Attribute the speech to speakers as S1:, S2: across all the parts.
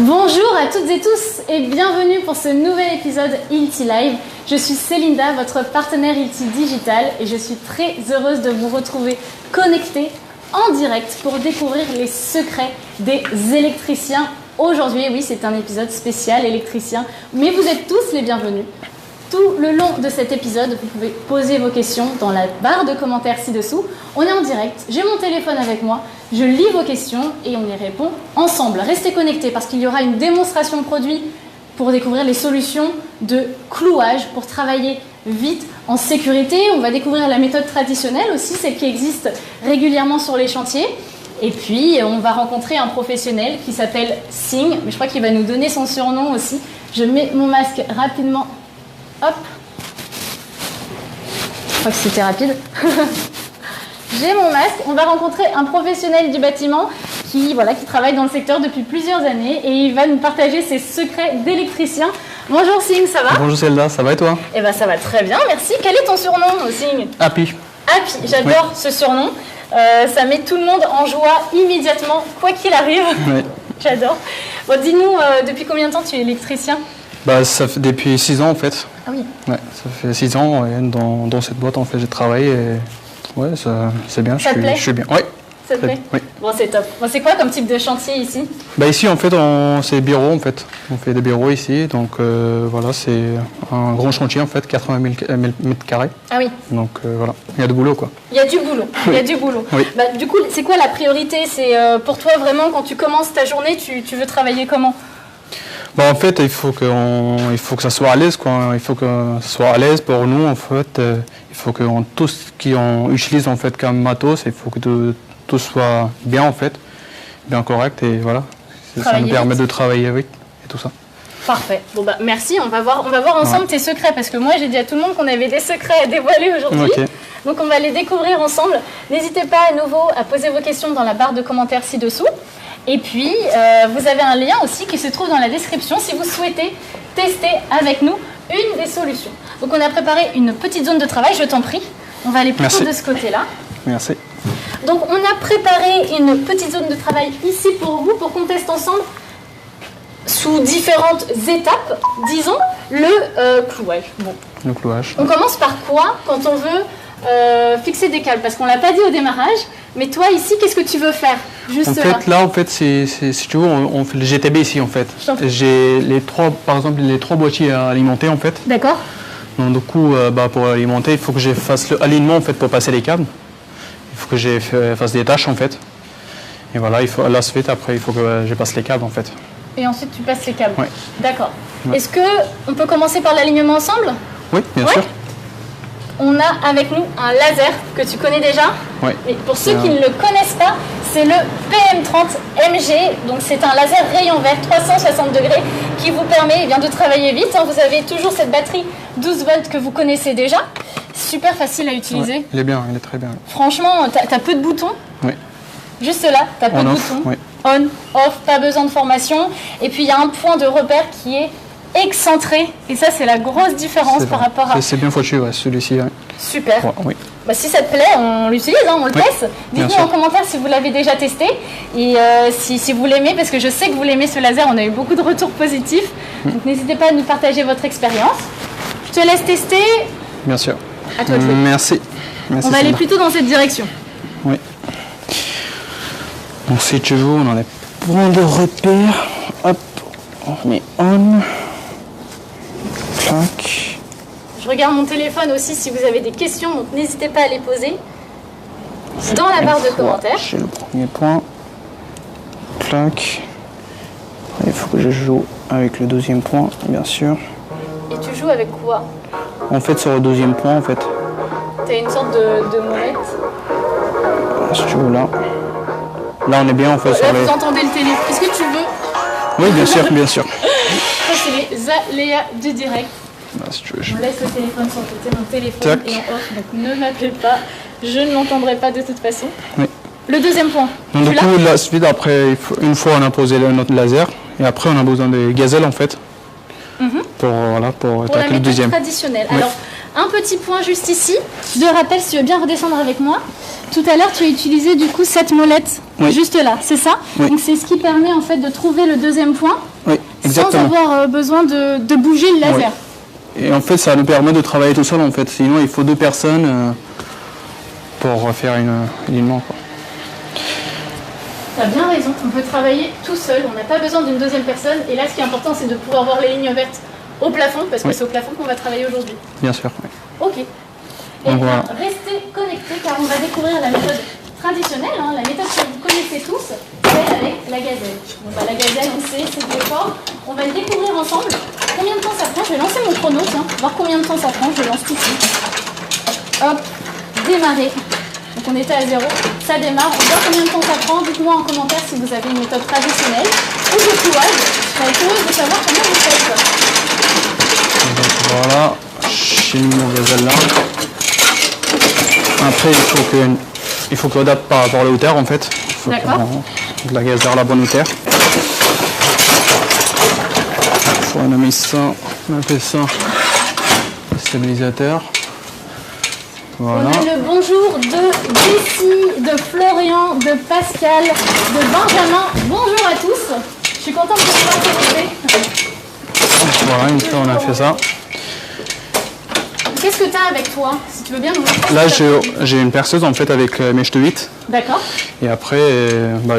S1: Bonjour à toutes et tous et bienvenue pour ce nouvel épisode ILTI Live. Je suis Célinda, votre partenaire ILTI Digital et je suis très heureuse de vous retrouver connectés en direct pour découvrir les secrets des électriciens. Aujourd'hui, oui, c'est un épisode spécial électricien, mais vous êtes tous les bienvenus. Tout le long de cet épisode, vous pouvez poser vos questions dans la barre de commentaires ci-dessous. On est en direct, j'ai mon téléphone avec moi, je lis vos questions et on y répond ensemble. Restez connectés parce qu'il y aura une démonstration de produit pour découvrir les solutions de clouage pour travailler vite en sécurité. On va découvrir la méthode traditionnelle aussi, celle qui existe régulièrement sur les chantiers. Et puis, on va rencontrer un professionnel qui s'appelle Sing, mais je crois qu'il va nous donner son surnom aussi. Je mets mon masque rapidement. Hop, je crois que c'était rapide. J'ai mon masque. On va rencontrer un professionnel du bâtiment qui travaille dans le secteur depuis plusieurs années et il va nous partager ses secrets d'électricien. Bonjour Sing, ça va?
S2: Bonjour Zelda, ça va et toi?
S1: Eh bien ça va très bien, merci. Quel est ton surnom Sing?
S2: Happy.
S1: Happy, j'adore ce surnom. Ça met tout le monde en joie immédiatement, quoi qu'il arrive.
S2: Oui.
S1: J'adore. Bon, dis-nous, depuis combien de temps tu es électricien?
S2: Ça fait depuis 6 ans en fait.
S1: Ah oui.
S2: Ouais, ça fait 6 ans dans cette boîte en fait j'ai travaillé et ouais, c'est bien.
S1: Ça te plaît?
S2: Je suis bien. Ouais.
S1: Ça te plaît?
S2: Oui.
S1: Bon, c'est top. Bon, c'est quoi comme type de chantier ici?
S2: Ici en fait c'est bureau en fait. On fait des bureaux ici donc voilà c'est un grand chantier en fait 80 000 mètres carrés.
S1: Ah oui.
S2: Donc voilà il y a du boulot quoi.
S1: Il y a du boulot. Il y a du boulot.
S2: Oui.
S1: Du coup c'est quoi la priorité? C'est pour toi vraiment quand tu commences ta journée tu veux travailler comment?
S2: En fait, il faut que ça soit à l'aise, quoi. Il faut que ça soit à l'aise pour nous, en fait. Il faut que tout ce qu'on utilise en fait comme matos, il faut que tout soit bien, en fait, bien correct, et voilà. Ça nous permet de travailler vite et tout ça.
S1: Parfait. Bon merci. On va voir ensemble tes secrets parce que moi j'ai dit à tout le monde qu'on avait des secrets à dévoiler aujourd'hui. Okay. Donc on va les découvrir ensemble. N'hésitez pas à nouveau à poser vos questions dans la barre de commentaires ci-dessous. Et puis, vous avez un lien aussi qui se trouve dans la description si vous souhaitez tester avec nous une des solutions. Donc, on a préparé une petite zone de travail, je t'en prie. On va aller plutôt de ce côté-là.
S2: Merci.
S1: Donc, on a préparé une petite zone de travail ici pour vous, pour qu'on teste ensemble sous différentes étapes, disons, le clouage. Bon.
S2: Le clouage.
S1: On commence par quoi quand on veut fixer des câbles? Parce qu'on ne l'a pas dit au démarrage, mais toi ici, qu'est-ce que tu veux faire? Juste
S2: là, si tu veux, on fait le GTB ici en fait. J'ai par exemple les trois boîtiers à alimenter en fait.
S1: D'accord.
S2: Donc du coup, pour alimenter, il faut que je fasse l'alignement en fait pour passer les câbles. Il faut que je fasse des tâches en fait. Et voilà, la suite après, il faut que je passe les câbles en fait.
S1: Et ensuite, tu passes les câbles.
S2: Oui.
S1: D'accord.
S2: Ouais.
S1: Est-ce qu'on peut commencer par l'alignement ensemble?
S2: Oui, bien sûr.
S1: On a avec nous un laser que tu connais déjà.
S2: Oui.
S1: Mais pour ceux qui ne le connaissent pas, c'est le PM30MG. Donc c'est un laser rayon vert 360 degrés qui vous permet de travailler vite. Vous avez toujours cette batterie 12 volts que vous connaissez déjà. Super facile à utiliser.
S2: Ouais, il est bien, il est très bien.
S1: Franchement, tu as peu de boutons.
S2: Oui.
S1: Juste là, tu as peu de boutons.
S2: Oui.
S1: On, off, pas besoin de formation. Et puis il y a un point de repère qui est excentré, et ça c'est la grosse différence par rapport à...
S2: C'est bien foutu, celui-ci. Ouais.
S1: Super.
S2: Ouais, oui.
S1: Si ça te plaît, on l'utilise, on le teste. Dites-nous en commentaire si vous l'avez déjà testé et si vous l'aimez, parce que je sais que vous l'aimez ce laser, on a eu beaucoup de retours positifs. Donc n'hésitez pas à nous partager votre expérience. Je te laisse tester.
S2: Bien sûr.
S1: À toi de jouer.
S2: Merci.
S1: On va aller plutôt dans cette direction. Oui.
S2: Donc si tu veux, on a des points de repère. Hop, on met on. Clac.
S1: Je regarde mon téléphone aussi si vous avez des questions, donc n'hésitez pas à les poser dans la barre de commentaires.
S2: J'ai le premier point. Clac. Il faut que je joue avec le deuxième point, bien sûr.
S1: Et tu joues avec quoi?
S2: En fait, sur le deuxième point, en fait.
S1: Tu as une sorte de molette.
S2: Si tu veux, là. Là, on est bien, en fait.
S1: Là, vous entendez le télé. Est-ce que tu veux?
S2: Oui, bien sûr, bien sûr.
S1: Ça, c'est les aléas du direct.
S2: Si tu veux,
S1: on laisse le téléphone sur le côté, mon téléphone est en off, donc ne m'appelez pas, je ne l'entendrai pas de toute façon. Oui. Le deuxième point.
S2: Donc, du coup, la suite, après, une fois on a posé notre laser, et après on a besoin de gazelle en fait, pour attaquer le deuxième.
S1: Traditionnelle.
S2: Oui.
S1: Alors, Un petit point juste ici. Je te rappelle, si tu veux bien redescendre avec moi. Tout à l'heure, tu as utilisé du coup cette molette, juste là, c'est ça?
S2: Oui.
S1: Donc c'est ce qui permet en fait de trouver le deuxième point,
S2: exactement.
S1: sans avoir besoin de bouger le laser.
S2: Oui. Et en fait, ça nous permet de travailler tout seul en fait. Sinon, il faut 2 personnes pour faire un alignement.
S1: Tu as bien raison, on peut travailler tout seul, on n'a pas besoin d'une deuxième personne. Et là, ce qui est important, c'est de pouvoir voir les lignes vertes au plafond, parce que c'est au plafond qu'on va travailler aujourd'hui.
S2: Bien sûr. Oui.
S1: Ok. Et bien, restez connectés car on va découvrir la méthode traditionnelle, la méthode que vous connaissez tous, celle avec la gazelle. Bon, la gazelle, on sait, c'est du effort. On va le découvrir ensemble. Combien de temps ça prend? Je vais lancer mon chrono, tiens, voir combien de temps ça prend. Je le lance tout de suite. Hop, démarrer. Donc on était à 0, ça démarre. On voit combien de temps ça prend. Dites-moi en commentaire si vous avez une méthode traditionnelle ou de flouage. Je serais curieuse de savoir comment vous faites ça.
S2: Voilà, j'ai mis mon gazelle là. Après, il faut qu'on adapte par rapport à la hauteur en fait. Il faut que la gazelle à la bonne hauteur. On a mis ça, on a fait ça, stabilisateur. Voilà.
S1: On a le bonjour de Jessie, de Florian, de Pascal, de Benjamin. Bonjour à tous. Je suis contente de vous retrouver.
S2: Voilà, une fois on a fait ça.
S1: Qu'est-ce que tu as avec toi? Si tu veux bien nous montrer.
S2: Là, j'ai une perceuse en fait avec mèche de 8.
S1: D'accord.
S2: Et après,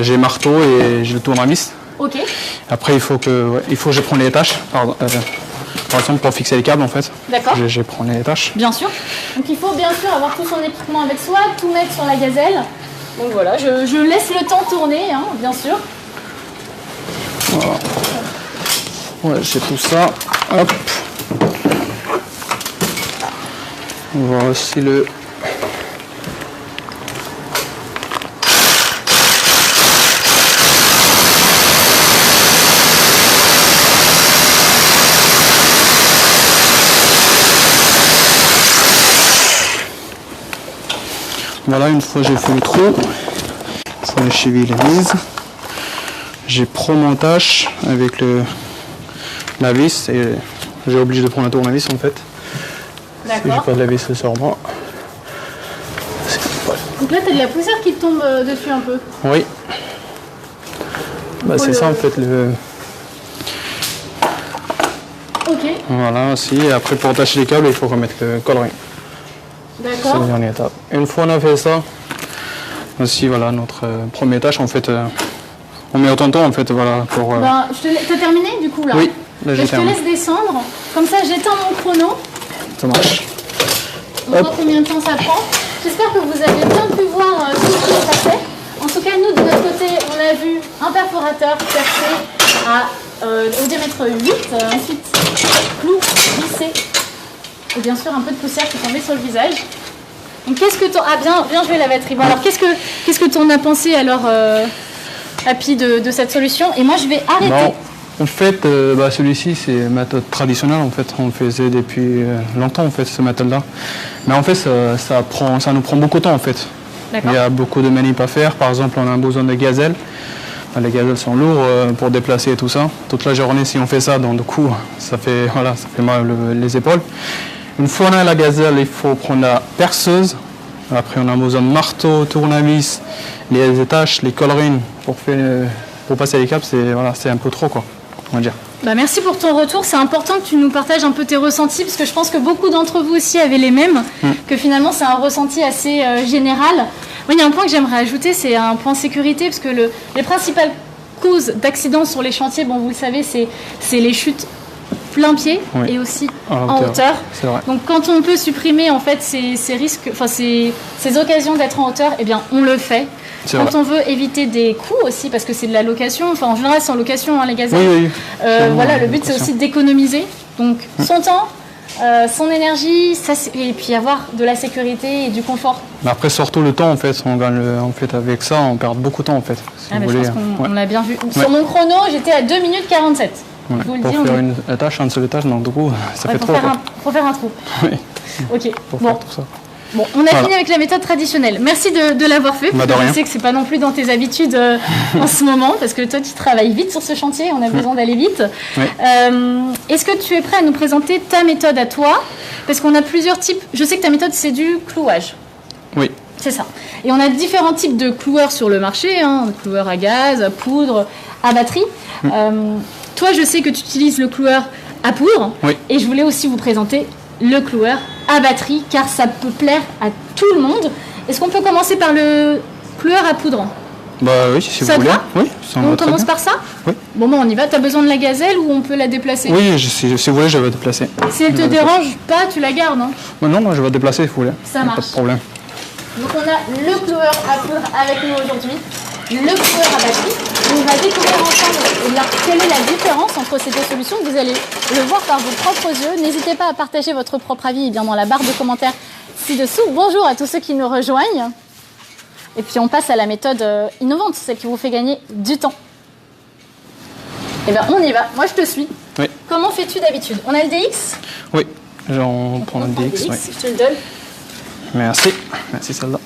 S2: j'ai marteau et j'ai le tournevis.
S1: Ok.
S2: Après, il faut que je prenne les tâches. Par exemple, pour fixer les câbles en fait.
S1: D'accord.
S2: Je prends les tâches.
S1: Bien sûr. Donc il faut bien sûr avoir tout son équipement avec soi, tout mettre sur la gazelle. Donc voilà, je laisse le temps tourner, bien sûr.
S2: Voilà. Ouais, j'ai tout ça. Hop. On va aussi le... Voilà, une fois j'ai fait le trou, la cheville est mise. J'ai pris mon tâche avec la vis et j'ai obligé de prendre un tournevis en fait. Si j'ai pas de la vis sur moi.
S1: Donc là, tu as de la poussière qui te tombe dessus un peu.
S2: Oui. Bah, c'est ça en fait le...
S1: Ok.
S2: Voilà aussi. Et après pour attacher les câbles, il faut remettre le coloring.
S1: D'accord.
S2: C'est la dernière étape. Une fois on a fait ça, aussi voilà notre première tâche en fait. On met autant de temps en fait voilà pour.
S1: T'as terminé du coup là?
S2: Oui. Là,
S1: je te laisse descendre. Comme ça, j'éteins mon chrono.
S2: Ça marche.
S1: On voit combien de temps ça prend. J'espère que vous avez bien pu voir tout ce qui se passait. En tout cas, nous de notre côté, on a vu un perforateur percé au diamètre 8. Ensuite, clou vissé. Et bien sûr, un peu de poussière qui tombait sur le visage. Donc, qu'est-ce que t'en... Ah, bien joué la batterie. Bon, alors, qu'est-ce que t'en as pensé alors, Happy, de cette solution? Et moi, je vais arrêter.
S2: Non. En fait, celui-ci, c'est une méthode traditionnelle. En fait, on le faisait depuis longtemps, en fait, cette méthode-là. Mais en fait, ça nous prend beaucoup de temps, en fait. Il y a beaucoup de manips à faire. Par exemple, on a besoin de gazelles. Les gazelles sont lourds pour déplacer et tout ça. Toute la journée, si on fait ça, donc du coup, ça fait mal les épaules. Une fois on a la gazelle, il faut prendre la perceuse. Après, on a besoin de marteau, tournevis, les étages, les collerines pour passer les câbles. C'est un peu trop, quoi. On va dire.
S1: Merci pour ton retour. C'est important que tu nous partages un peu tes ressentis, parce que je pense que beaucoup d'entre vous aussi avaient les mêmes, que finalement c'est un ressenti assez général. Moi, il y a un point que j'aimerais ajouter, c'est un point sécurité, parce que les principales causes d'accidents sur les chantiers, bon, vous le savez, c'est les chutes plein pied et aussi en hauteur.
S2: C'est vrai.
S1: Donc quand on peut supprimer en fait ces risques, enfin ces occasions d'être en hauteur, eh bien on le fait. Quand on veut éviter des coûts aussi, parce que c'est de la location, enfin en général c'est en location les gazelles.
S2: Oui.
S1: Voilà, le but c'est aussi d'économiser donc son temps, son énergie, et puis avoir de la sécurité et du confort.
S2: Mais après surtout le temps en fait, on gagne avec ça, on perd beaucoup de temps en fait.
S1: Si vous voulez, je pense qu'on l'a bien vu. Sur mon chrono, j'étais à 2 minutes 47.
S2: Pour faire une tâche, une seule tâche, donc du coup ça fait trop.
S1: Pour faire un trou.
S2: Oui.
S1: Ok.
S2: Pour faire tout ça.
S1: Bon, on a fini avec la méthode traditionnelle. Merci de l'avoir fait.
S2: Bah, de rien.
S1: Je sais que c'est pas non plus dans tes habitudes en ce moment, parce que toi tu travailles vite sur ce chantier, on a besoin d'aller vite.
S2: Oui.
S1: Est-ce que tu es prêt à nous présenter ta méthode à toi? Parce qu'on a plusieurs types. Je sais que ta méthode c'est du clouage.
S2: Oui.
S1: C'est ça. Et on a différents types de cloueurs sur le marché, hein, cloueurs à gaz, à poudre, à batterie. Toi, je sais que tu utilises le cloueur à poudre.
S2: Oui.
S1: Et je voulais aussi vous présenter le cloueur à batterie, car ça peut plaire à tout le monde. Est-ce qu'on peut commencer par le cloueur à poudre?
S2: Bah oui, si
S1: Ça
S2: vous
S1: te
S2: voulez.
S1: va?
S2: Oui, ça me
S1: On
S2: va très
S1: commence
S2: bien.
S1: par ça?
S2: Oui.
S1: Bon, on y va. Tu as besoin de la gazelle ou on peut la déplacer?
S2: Oui, si vous voulez, je vais déplacer.
S1: Si elle te dérange pas, tu la gardes, hein?
S2: Non, moi je vais déplacer si vous voulez.
S1: Ça
S2: Y a
S1: marche.
S2: Pas de problème.
S1: Donc on a le cloueur à poudre avec nous aujourd'hui, le cloueur à batterie. On va découvrir ensemble quelle est la différence entre ces deux solutions. Vous allez le voir par vos propres yeux. N'hésitez pas à partager votre propre avis bien dans la barre de commentaires ci-dessous. Bonjour à tous ceux qui nous rejoignent. Et puis on passe à la méthode innovante, celle qui vous fait gagner du temps. Et bien on y va, moi je te suis.
S2: Oui.
S1: Comment fais-tu d'habitude? On a le DX?
S2: Oui, on prend le DX. Oui.
S1: Je te le donne.
S2: Merci, merci celle-là.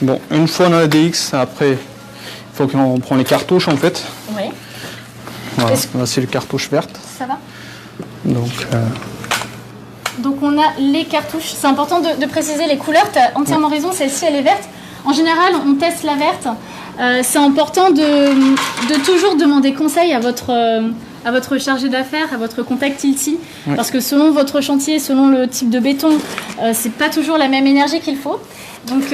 S2: Bon, une fois on a le DX, après, il faut qu'on prenne les cartouches en fait.
S1: Oui,
S2: Voilà,
S1: Est-ce-
S2: là c'est les cartouches vertes.
S1: ça va.
S2: Donc,
S1: On a les cartouches. C'est important de préciser les couleurs. Tu as entièrement raison, celle-ci elle est verte. En général, on teste la verte. C'est important de toujours demander conseil à votre chargé d'affaires, à votre contact Tilty, parce que selon votre chantier, selon le type de béton, c'est pas toujours la même énergie qu'il faut. Donc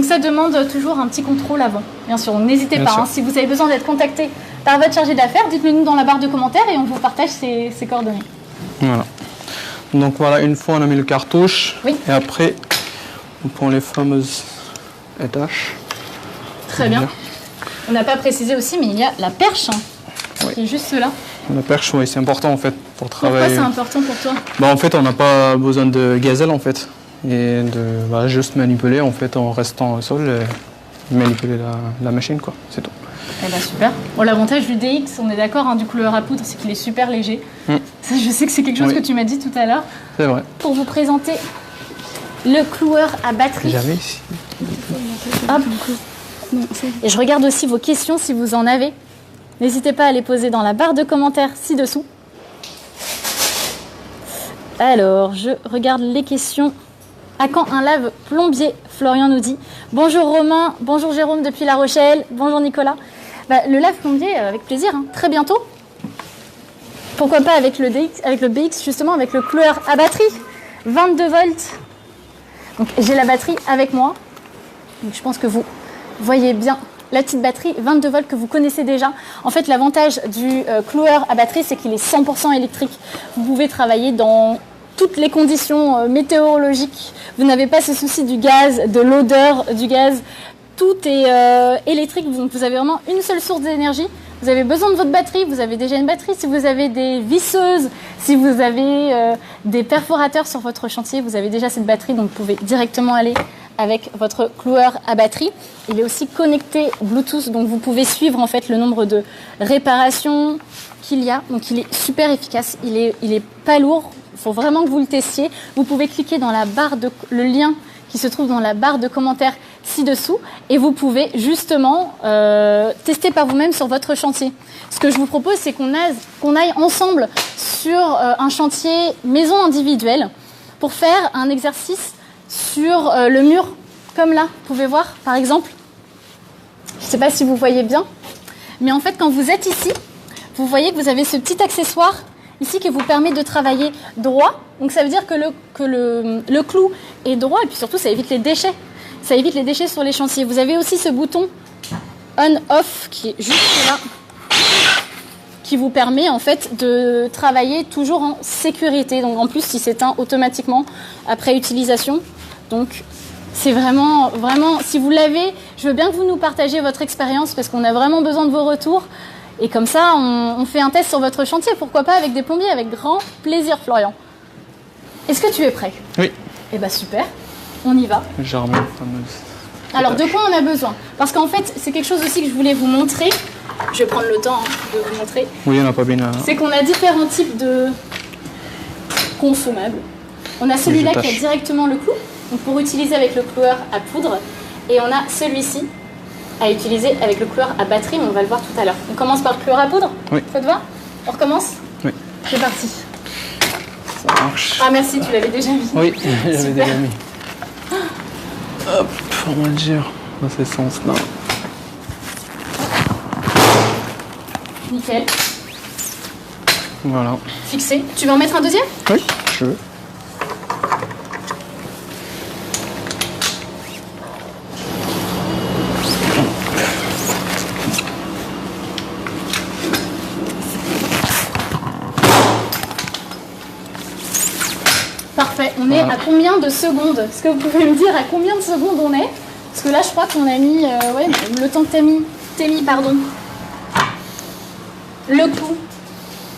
S1: ça demande toujours un petit contrôle avant. Bien sûr, n'hésitez
S2: Bien
S1: pas.
S2: sûr.
S1: Hein, si vous avez besoin d'être contacté par votre chargé d'affaires, dites-le nous dans la barre de commentaires et on vous partage ses coordonnées.
S2: voilà. Donc voilà, une fois on a mis le cartouche,
S1: Oui.
S2: et après on prend les fameuses étaches.
S1: Très bien. On n'a pas précisé aussi, mais il y a la perche hein,
S2: Oui.
S1: qui est juste là.
S2: La perche, oui, c'est important en fait pour
S1: Pourquoi
S2: travailler.
S1: c'est important pour toi?
S2: En fait, on n'a pas besoin de gazelle en fait, et de juste manipuler en fait en restant au sol, et manipuler la machine quoi, c'est tout.
S1: Eh ben super. Bon, l'avantage du DX, on est d'accord, hein, du couleur à poudre, c'est qu'il est super léger. Ça, je sais que c'est quelque chose
S2: Oui.
S1: que tu m'as dit tout à l'heure.
S2: C'est vrai.
S1: Pour vous présenter le cloueur à batterie.
S2: J'avais ici.
S1: Hop. Et je regarde aussi vos questions si vous en avez. N'hésitez pas à les poser dans la barre de commentaires ci-dessous. Alors, je regarde les questions. À quand un lave plombier? Florian nous dit. Bonjour Romain, bonjour Jérôme depuis La Rochelle, bonjour Nicolas. Le lave plombier, avec plaisir, hein, très bientôt. Pourquoi pas avec le DX, avec le BX justement, avec le cloueur à batterie, 22 volts. Donc j'ai la batterie avec moi. Donc, je pense que vous voyez bien la petite batterie 22 volts que vous connaissez déjà. En fait, l'avantage du cloueur à batterie, c'est qu'il est 100% électrique. Vous pouvez travailler dans toutes les conditions météorologiques. Vous n'avez pas ce souci du gaz, de l'odeur du gaz. Tout est électrique, donc vous avez vraiment une seule source d'énergie. Vous avez besoin de votre batterie, vous avez déjà une batterie. Si vous avez des visseuses, si vous avez des perforateurs sur votre chantier, vous avez déjà cette batterie, donc vous pouvez directement aller avec votre cloueur à batterie. Il est aussi connecté Bluetooth, donc vous pouvez suivre en fait le nombre de réparations qu'il y a. Donc il est super efficace, il est pas lourd. Il faut vraiment que vous le testiez. Vous pouvez cliquer dans la barre le lien qui se trouve dans la barre de commentaires ci-dessous et vous pouvez justement tester par vous-même sur votre chantier. Ce que je vous propose, c'est qu'on aille ensemble sur un chantier maison individuelle pour faire un exercice sur le mur, comme là, vous pouvez voir par exemple. Je ne sais pas si vous voyez bien, mais en fait quand vous êtes ici, vous voyez que vous avez ce petit accessoire ici qui vous permet de travailler droit. Donc ça veut dire que le clou est droit et puis surtout ça évite les déchets. Ça évite les déchets sur les chantiers. Vous avez aussi ce bouton on-off qui est juste là, qui vous permet en fait de travailler toujours en sécurité. Donc en plus il s'éteint automatiquement après utilisation. Donc c'est vraiment, si vous l'avez, je veux bien que vous nous partagiez votre expérience parce qu'on a vraiment besoin de vos retours. Et comme ça, on fait un test sur votre chantier. Pourquoi pas avec des plombiers? Avec grand plaisir, Florian. Est-ce que tu es prêt?
S2: Oui.
S1: Eh bien, super. On y va.
S2: J'ai remis la fameuse.
S1: Alors, de quoi on a besoin? Parce qu'en fait, c'est quelque chose aussi que je voulais vous montrer. Je vais prendre le temps de vous montrer.
S2: Oui, on n'a pas bien.
S1: C'est qu'on a différents types de consommables. On a celui-là qui a directement le clou. donc pour utiliser avec le cloueur à poudre, et on a celui-ci à utiliser avec le cloueur à batterie, mais on va le voir tout à l'heure. On commence par le cloueur à poudre.
S2: Oui.
S1: Ça te va? On recommence?
S2: Oui.
S1: C'est parti.
S2: Ça marche.
S1: Ah merci, tu l'avais déjà mis.
S2: Oui, j'avais déjà mis. Hop, on va dire dans ce sens-là.
S1: Nickel.
S2: Voilà.
S1: Fixé. Tu veux en mettre un deuxième?
S2: Oui, je veux.
S1: Parfait. On est à combien de secondes? Est-ce que vous pouvez me dire à combien de secondes on est? Parce que là, je crois qu'on a mis... ouais, le temps que t'as mis, pardon. Le clou.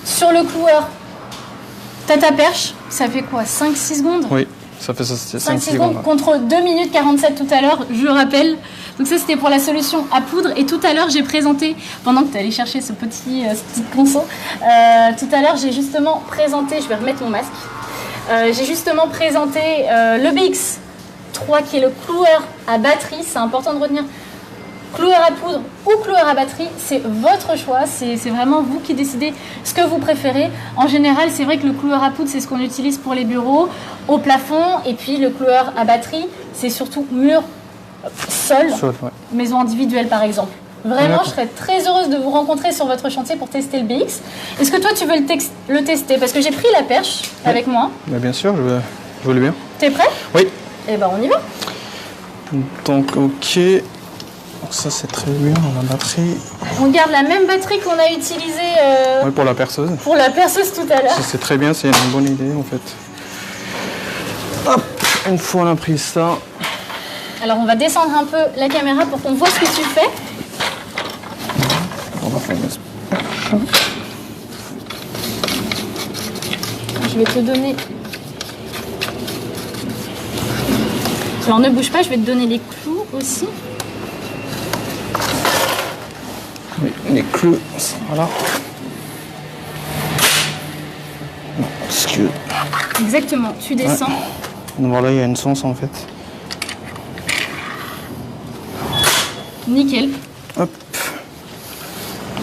S1: Sur le cloueur. T'as ta perche. Ça fait quoi? 5-6 secondes?
S2: Oui, ça fait 5
S1: secondes. Contre 2 minutes 47 tout à l'heure, je rappelle. Donc ça, c'était pour la solution à poudre. Et tout à l'heure, j'ai présenté, pendant que tu allais chercher ce petit conso, tout à l'heure, j'ai justement présenté, je vais remettre mon masque, j'ai justement présenté le BX3 qui est le cloueur à batterie. C'est important de retenir cloueur à poudre ou cloueur à batterie, c'est votre choix, c'est vraiment vous qui décidez ce que vous préférez. En général, c'est vrai que le cloueur à poudre, c'est ce qu'on utilise pour les bureaux, au plafond, et puis le cloueur à batterie, c'est surtout mur, sol,
S2: ouais.
S1: Maison individuelle par exemple. Vraiment, je serais très heureuse de vous rencontrer sur votre chantier pour tester le BX. Est-ce que toi, tu veux le tester? Parce que j'ai pris la perche avec moi.
S2: Mais bien sûr, je veux bien.
S1: T'es prêt?
S2: Oui.
S1: Eh ben, on y va.
S2: Donc, ok. Donc ça, c'est très bien, la batterie.
S1: On garde la même batterie qu'on a utilisée
S2: Oui, pour la perceuse.
S1: pour la perceuse tout à l'heure.
S2: C'est très bien, c'est une bonne idée en fait. Hop, une fois on a pris ça.
S1: Alors on va descendre un peu la caméra pour qu'on voit ce que tu fais.
S2: On va faire
S1: Je vais te donner... Alors ne bouge pas, je vais te donner les clous aussi.
S2: oui, les clous, voilà. Non, excuse.
S1: Exactement, tu descends.
S2: Donc voilà, il y a une sens en fait.
S1: Nickel.
S2: Hop.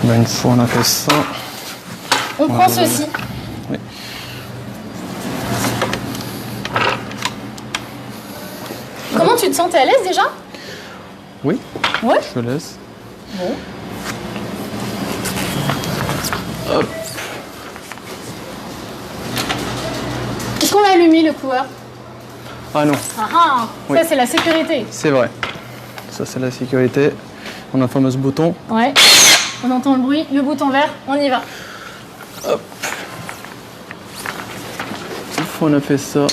S2: Ben, une fois on a fait ça.
S1: On prend ceci.
S2: Oui.
S1: Comment tu te sens? T'es à l'aise déjà?
S2: Oui,
S1: Ouais.
S2: je laisse.
S1: Bon.
S2: Hop.
S1: Est-ce qu'on l'a allumé le cloueur?
S2: Ah non,
S1: Ah ah,
S2: Oui.
S1: ça c'est la sécurité.
S2: c'est vrai. Ça c'est la sécurité. On a le fameux bouton.
S1: Ouais. On entend le bruit, le bouton vert, on y va.
S2: Une fois on a fait ça.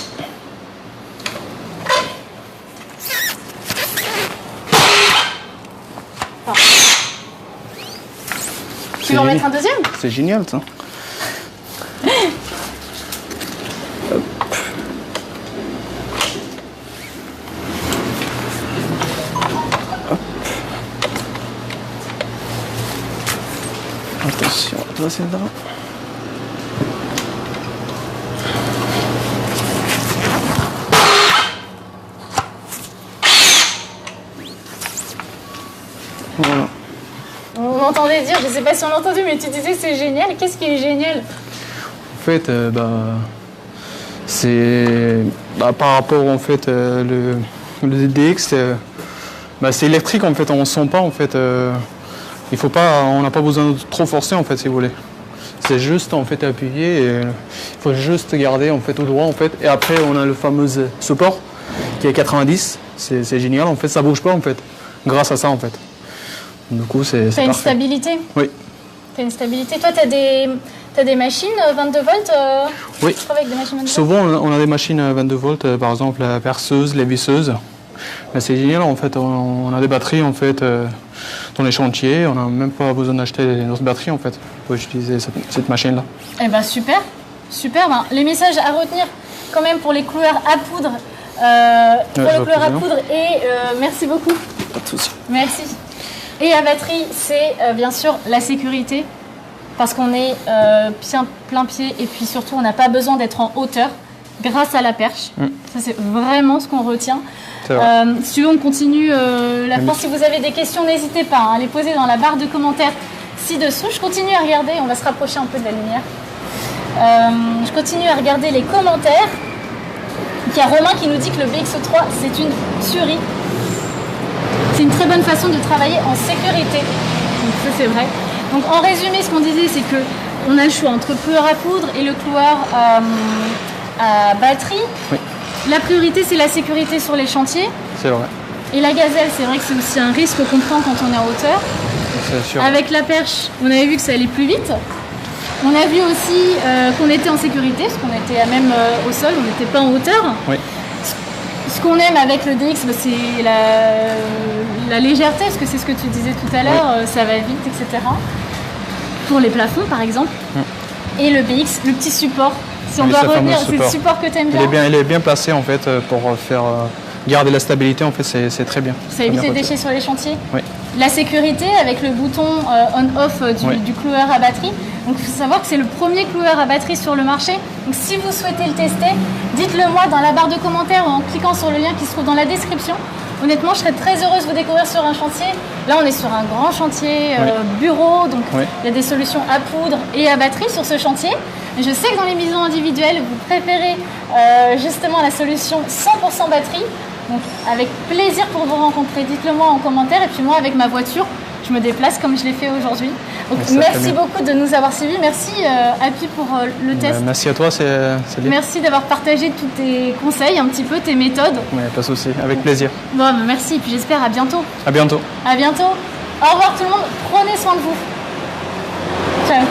S1: Tu veux en mettre un deuxième?
S2: C'est génial ça. Hop. Hop. Attention, toi c'est là. Voilà.
S1: On entendait dire, je sais pas si on l'a entendu, mais tu disais c'est génial. Qu'est-ce qui est génial?
S2: En fait, c'est par rapport en fait le DDX, c'est électrique en fait, on ne sent pas en fait. Il faut pas, on n'a pas besoin de trop forcer en fait si vous voulez. C'est juste en fait appuyer et il faut juste garder en fait tout droit en fait. Et après on a le fameux support qui est 90, c'est génial en fait, ça bouge pas en fait, grâce à ça en fait. Du coup c'est
S1: T'as une
S2: parfait.
S1: stabilité?
S2: Oui.
S1: T'as une stabilité. Toi, t'as des machines 22 volts
S2: Oui.
S1: Tu travailles avec des machines 22 volts?
S2: Souvent, on a des machines à 22 volts, par exemple la perceuse, les visseuses. Mais c'est génial, en fait, on a des batteries en fait, dans les chantiers. On n'a même pas besoin d'acheter notre batterie, en fait, pour utiliser cette machine-là.
S1: Eh ben super, super. Ben, les messages à retenir quand même pour les cloueurs à poudre, pour le cloueur à poudre et merci beaucoup.
S2: Pas de souci.
S1: Merci. Et à batterie, c'est bien sûr la sécurité, parce qu'on est plein pied et puis surtout on n'a pas besoin d'être en hauteur. grâce à la perche. Ça, c'est vraiment ce qu'on retient. Si tu veux, on continue la force. Si vous avez des questions, n'hésitez pas à les poser dans la barre de commentaires ci-dessous. Je continue à regarder, on va se rapprocher un peu de la lumière. Je continue à regarder les commentaires. Il y a Romain qui nous dit que le BX3, c'est une tuerie. C'est une très bonne façon de travailler en sécurité. Donc ça, c'est vrai. Donc en résumé, ce qu'on disait, c'est qu'on a le choix entre le cloueur à poudre et le cloueur à batterie.
S2: Oui.
S1: La priorité, c'est la sécurité sur les chantiers.
S2: C'est vrai.
S1: Et la gazelle, c'est vrai que c'est aussi un risque qu'on prend quand on est en hauteur.
S2: C'est sûr.
S1: Avec la perche, on avait vu que ça allait plus vite. On a vu aussi qu'on était en sécurité, parce qu'on était même au sol, on n'était pas en hauteur.
S2: Oui.
S1: Ce qu'on aime avec le DX, c'est la légèreté, parce que c'est ce que tu disais tout à l'heure, ça va vite, etc. Pour les plafonds, par exemple. Et le BX, le petit support. Si on doit revenir, c'est le support que tu aimes bien.
S2: Il est bien placé en fait pour faire garder la stabilité. En fait, c'est très bien.
S1: Ça évite les déchets sur les chantiers.
S2: Oui.
S1: La sécurité avec le bouton on/off du cloueur à batterie. Donc il faut savoir que c'est le premier cloueur à batterie sur le marché. Donc si vous souhaitez le tester, dites-le moi dans la barre de commentaires ou en cliquant sur le lien qui se trouve dans la description. Honnêtement, je serais très heureuse de vous découvrir sur un chantier. Là, on est sur un grand chantier bureau, donc il y a des solutions à poudre et à batterie sur ce chantier. Mais je sais que dans les maisons individuelles, vous préférez justement la solution 100% batterie. Donc avec plaisir pour vous rencontrer. Dites-le moi en commentaire. Et puis moi, avec ma voiture, je me déplace comme je l'ai fait aujourd'hui. Donc merci beaucoup de nous avoir suivis. Merci Happy pour le test.
S2: Merci à toi, Céline.
S1: Merci d'avoir partagé tous tes conseils, un petit peu tes méthodes.
S2: Oui, pas de souci, avec plaisir.
S1: Bon, merci et puis j'espère à bientôt.
S2: À bientôt.
S1: À bientôt. Au revoir tout le monde. Prenez soin de vous. Ciao.